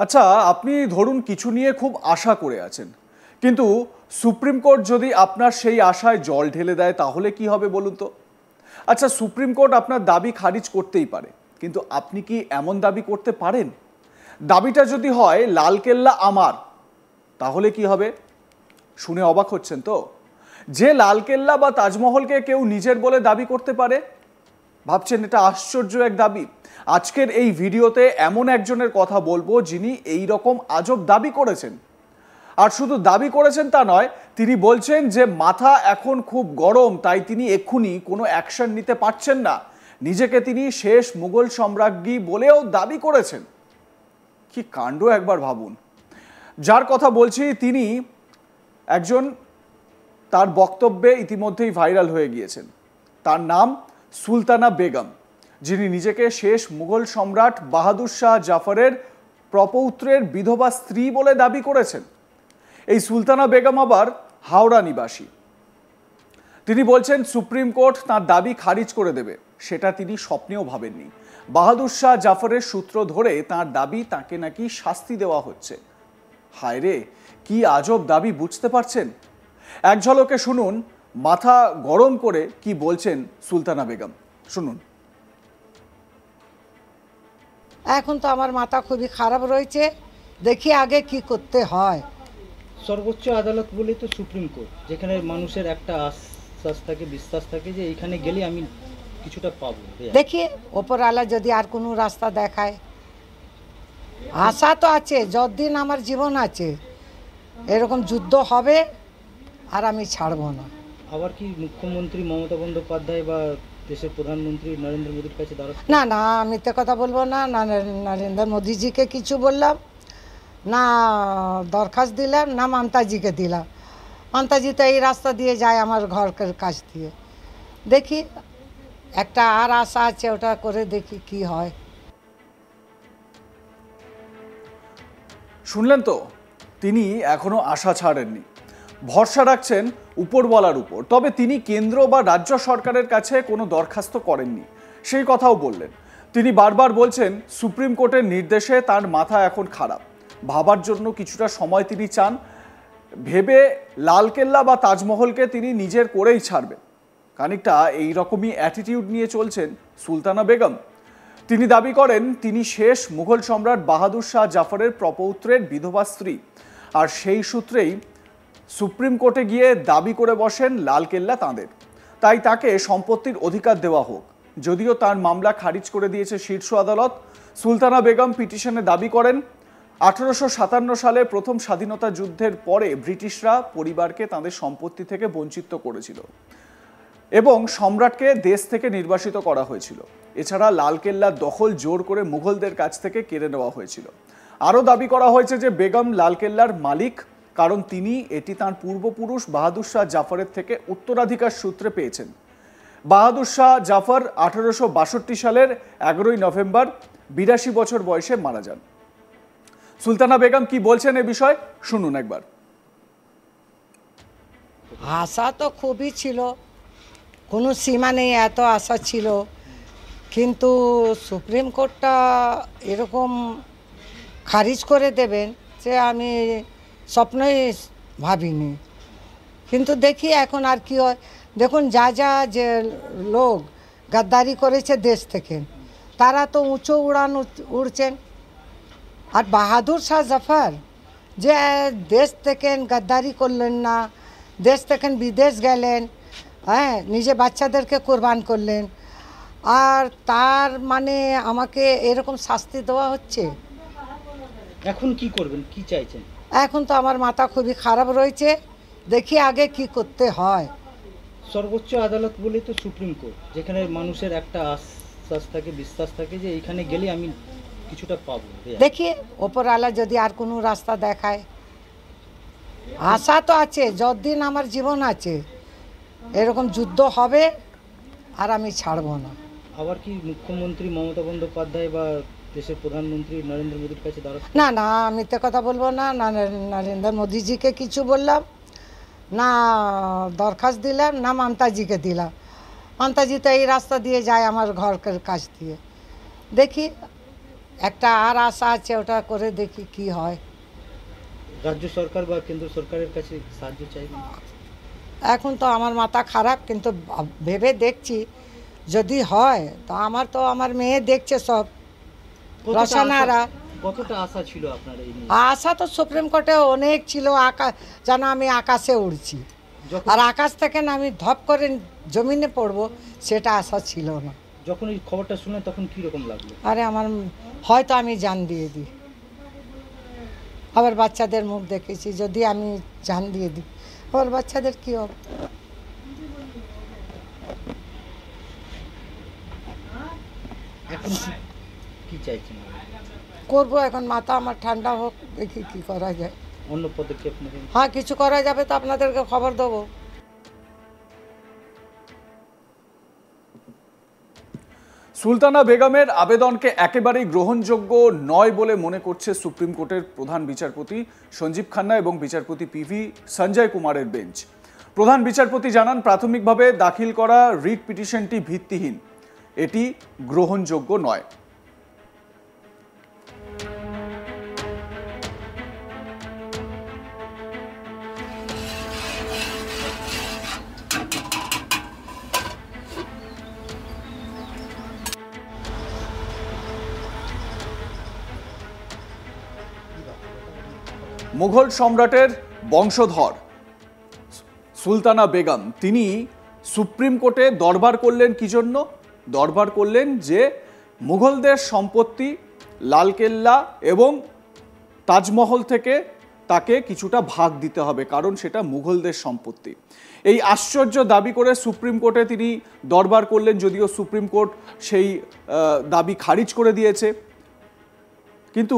আচ্ছা, আপনি ধরুন কিছু নিয়ে খুব আশা করে আছেন, কিন্তু সুপ্রিম কোর্ট যদি আপনার সেই আশায় জল ঢেলে দেয় তাহলে কি হবে বলুন তো। আচ্ছা, সুপ্রিম কোর্ট আপনার দাবি খারিজ করতেই পারে, কিন্তু আপনি কি এমন দাবি করতে পারেন? দাবিটা যদি হয় লালকেল্লা আমার, তাহলে কি হবে? শুনে অবাক হচ্ছেন তো? যে লালকেল্লা বা তাজমহলকে কেউ নিজের বলে দাবি করতে পারে, ভাবছেন এটা আশ্চর্য এক দাবি? আজকের এই ভিডিওতে এমন একজনের কথা বলবো যিনি এই রকম আজব দাবি করেছেন। আর শুধু দাবি করেছেন তা নয়, তিনি বলছেন যে মাথা এখন খুব গরম, তাই তিনি এক্ষুনি কোনো অ্যাকশন নিতে পারছেন না। নিজেকে তিনি শেষ মুঘল সম্রাজ্ঞী বলেও দাবি করেছেন। কি কাণ্ড একবার ভাবুন। যার কথা বলছি তিনি একজন, তার বক্তব্যে ইতিমধ্যেই ভাইরাল হয়ে গিয়েছেন। তার নাম সুলতানা বেগম, যিনি নিজেকে শেষ মুঘল সম্রাট বাহাদুর শাহ জাফরের প্রপৌত্রের বিধবা স্ত্রী বলে দাবি করেছেন। এই সুলতানা বেগম আবার হাওড়া নিবাসী। তিনি বলছেন সুপ্রিম কোর্ট তাঁর দাবি খারিজ করে দেবে, সেটা তিনি স্বপ্নেও ভাবেননি। বাহাদুর শাহ জাফরের সূত্র ধরে তাঁর দাবি তাকে নাকি শাস্তি দেওয়া হচ্ছে। হায় রে, কি আজব দাবি, বুঝতে পারছেন? এক ঝলকে শুনুন মাথা গরম করে কি বলছেন সুলতানা বেগম। শুনুন। এখন তো আমার মাথা খুবই খারাপ রয়েছে, দেখি আগে কি করতে হয়। সর্বোচ্চ আদালত বলেই তো সুপ্রিম কোর্ট, যেখানে মানুষের একটা আশ্বাস থাকে, বিশ্বাস থাকে যে এইখানে গেলে আমি কিছুটা পাবো। দেখি ওপরওয়ালা যদি আর কোনো রাস্তা দেখায়। আশা তো আছে, যতদিন আমার জীবন আছে এরকম যুদ্ধ হবে আর আমি ছাড়বো না। আবার কি মুখ্যমন্ত্রী মমতা বন্দ্যোপাধ্যায় বা দেশের প্রধানমন্ত্রী নরেন্দ্র মোদীর কাছে দাঁড়াতে? না না, আমি তো কথা বলবো না। না নরেন্দ্র মোদীজিকে কিছু বললাম না, দরখাস্ত দিলাম না মমতাজিকে দিলাম। মমতাজি তো এই রাস্তা দিয়ে যায় আমার ঘরের কাছ দিয়ে। দেখি একটা আর আশা আছে, ওটা করে দেখি কি হয়। শুনলেন তো, তিনি এখনো আশা ছাড়েননি, ভরসা রাখছেন উপরওয়ালার উপর। তবে তিনি কেন্দ্র বা রাজ্য সরকারের কাছে কোনো দরখাস্ত করেননি, সেই কথাও বললেন। তিনি বারবার বলছেন সুপ্রিম কোর্টের নির্দেশে তার মাথা এখন খারাপ, ভাবার জন্য কিছুটা সময় তিনি চান। ভেবে লালকেল্লা বা তাজমহলকে তিনি নিজের করেই ছাড়বেন। খানিকটা এইরকমই অ্যাটিটিউড নিয়ে চলছেন সুলতানা বেগম। তিনি দাবি করেন তিনি শেষ মুঘল সম্রাট বাহাদুর শাহ জাফরের প্রপৌত্রের বিধবা স্ত্রী, আর সেই সূত্রেই সুপ্রিম কোর্টে গিয়ে দাবি করে বসেন লালকেল্লা তাঁদের, তাই তাকে সম্পত্তির অধিকার দেওয়া হোক। যদিও তার মামলা খারিজ করে দিয়েছে শীর্ষ আদালত। সুলতানা বেগম পিটিশনে দাবি করেন 1857 সালে প্রথম স্বাধীনতা যুদ্ধের পরে ব্রিটিশরা পরিবারকে তাদের সম্পত্তি থেকে বঞ্চিত করেছিল এবং সম্রাটকে দেশ থেকে নির্বাসিত করা হয়েছিল। এছাড়া লালকেল্লার দখল জোর করে মুঘলদের কাছ থেকে কেড়ে নেওয়া হয়েছিল। আরও দাবি করা হয়েছে যে বেগম লালকেল্লার মালিক, কারণ তিনি এটি তাঁর পূর্বপুরুষ বাহাদুর শাহ জাফরের থেকে উত্তরাধিকার সূত্রে পেয়েছেন। বাহাদুর শাহ জাফর 1862 সালের 11ই নভেম্বর 82 বছর বয়সে মারা যান। সুলতানা বেগম কি বলছেন এ বিষয়ে শুনুন একবার। আশা তো খুবই ছিল, কোনো সীমা নেই, এত আশা ছিল। কিন্তু সুপ্রিম কোর্টটা এরকম খারিজ করে দেবেন যে আমি স্বপ্নই ভাবিনি। কিন্তু দেখি এখন আর কি হয়। দেখুন যে লোক গাদ্দারি করেছে দেশ থেকে, তারা তো উঁচু উড়ান উড়ছেন। আর বাহাদুর শাহ জাফর যে দেশ থেকে গাদ্দারি করলেন না, দেশ থেকে বিদেশ গেলেন, হ্যাঁ, নিজে বাচ্চাদেরকে কোরবান করলেন, আর তার মানে আমাকে এরকম শাস্তি দেওয়া হচ্ছে। এখন কি করবেন, কি চাইছেন? এখন তো আমার মাথা খুবই খারাপ রয়েছে, দেখি আগে কি করতে হয়। সর্বোচ্চ আদালত বলেই তো সুপ্রিম কোর্ট, যেখানে মানুষের একটা আশ্বাস থাকে, বিশ্বাস থাকে যে এইখানে গেলে আমি কিছুটা পাবো। দেখি ওপরওয়ালা যদি আর কোনো রাস্তা দেখায়। আশা তো আছে, যতদিন আমার জীবন আছে এরকম যুদ্ধ হবে আর আমি ছাড়বো না। আবার কি মুখ্যমন্ত্রী মমতা বন্দ্যোপাধ্যায় বা দেশের প্রধানমন্ত্রী নরেন্দ্র মোদীর কাছে দাঁড়াতে? না না, আমি তো কথা বলবো না। না নরেন্দ্র মোদীজিকে কিছু বললাম না, দরখাস্ত দিলাম না মমতাজিকে দিলাম। মমতাজি তো এই রাস্তা দিয়ে যায় আমার ঘরের কাছ দিয়ে। দেখি একটা আর আশা আছে, ওটা করে দেখি কি হয়। রাজ্য সরকার বা কেন্দ্র সরকারের কাছে সাহায্য চাইবেন? এখন তো আমার মাথা খারাপ, কিন্তু ভেবে দেখছি যদি হয় তো আমার মেয়ে দেখছে সব, রসানারা। কতটা আশা ছিল আপনার এই নিয়ে? আশা তো সুপ্রিম কোর্টে অনেক ছিল, যেন আমি আকাশে উড়ছি, যখন আর আকাশ থেকে না আমি ধপ করে জমিনে পড়বো, সেটা আশা ছিল না। যখন এই খবরটা শুনলেন তখন কি রকম লাগলো? আরে আমার হয়তো আমি জান দিয়ে দিই, আবার বাচ্চাদের মুখ দেখেছি, যদি আমি জান দিয়ে দিই আবার বাচ্চাদের কি হবে। এখন কি চাইছেন? করবো এখন, মাথা আমার ঠান্ডা হোক, দেখি কি করা যায়। অন্য পদক্ষেপ নেবেন? হ্যাঁ, কিছু করা যাবে তো আপনাদেরকে খবর দেবো। সুলতানা বেগমের আবেদনকে একেবারেই গ্রহণযোগ্য নয় বলে মনে করছে সুপ্রিম কোর্টের প্রধান বিচারপতি সঞ্জীব খান্না এবং বিচারপতি পিভি সঞ্জয় কুমারের বেঞ্চ। প্রধান বিচারপতি জানান, প্রাথমিকভাবে দাখিল করা রিট পিটিশনটি ভিত্তিহীন, এটি গ্রহণযোগ্য নয়। মুঘল সম্রাটের বংশধর সুলতানা বেগম তিনি সুপ্রিম কোর্টে দরবার করলেন কি জন্য? দরবার করলেন যে মুঘলদের সম্পত্তি, লালকেল্লা এবং তাজমহল থেকে তাকে কিছুটা ভাগ দিতে হবে, কারণ সেটা মুঘলদের সম্পত্তি। এই আশ্চর্য দাবি করে সুপ্রিম কোর্টে তিনি দরবার করলেন, যদিও সুপ্রিম কোর্ট সেই দাবি খারিজ করে দিয়েছে। কিন্তু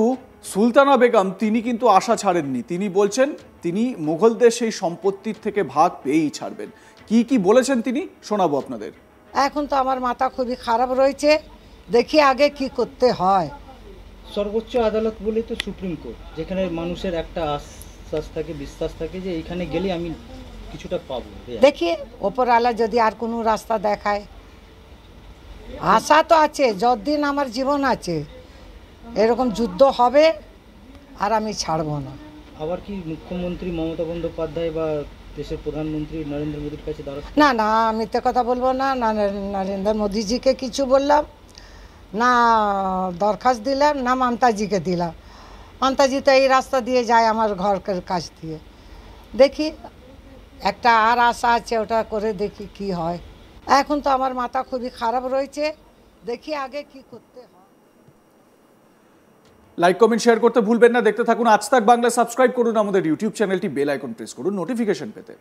সুলতানা বেগম তিনি কিন্তু আশা ছাড়েননি। তিনি বলছেন তিনি মুঘলদের সেই সম্পত্তির থেকে ভাগ পেয়েই ছাড়বেন। কি কি বলেছেন তিনি শোনাবো আপনাদের। এখন তো আমার মাথা খুবই খারাপ রয়েছে, দেখি আগে কি করতে হয়। সর্বোচ্চ আদালত বলে তো সুপ্রিম কোর্ট, যেখানে মানুষের একটা আশ্বাস থাকে, বিশ্বাস থাকে যে এইখানে গেলে আমি কিছুটা পাবো। দেখি ওপরওয়ালা যদি আর কোনো রাস্তা দেখায়। আশা তো আছে, যতদিন আমার জীবন আছে এরকম যুদ্ধ হবে, আর আমি ছাড়বো না। আবার কি মুখ্যমন্ত্রী মমতা বন্দ্যোপাধ্যায় বা দেশের প্রধানমন্ত্রী নরেন্দ্র মোদীর কাছে দ্বারস্থ? না না, মিথ্যে কথা বলবো না। না নরেন্দ্র মোদীজিকে কিছু বললাম না, দরখাস্ত দিলাম না মমতাজিকে দিলাম। মমতাজি তো এই রাস্তা দিয়ে যায় আমার ঘরের কাছ দিয়ে। দেখি একটা আর আশা আছে, ওটা করে দেখি কি হয়। এখন তো আমার মাথা খুবই খারাপ রয়েছে, দেখি আগে কি করতে হয়। লাইক, কমেন্ট, শেয়ার করতে ভুলবেন না। দেখতে থাকুন আজ তাক বাংলা। সাবস্ক্রাইব করুন আমাদের ইউটিউব চ্যানেলটি, বেল আইকন প্রেস করুন নোটিফিকেশন পেতে।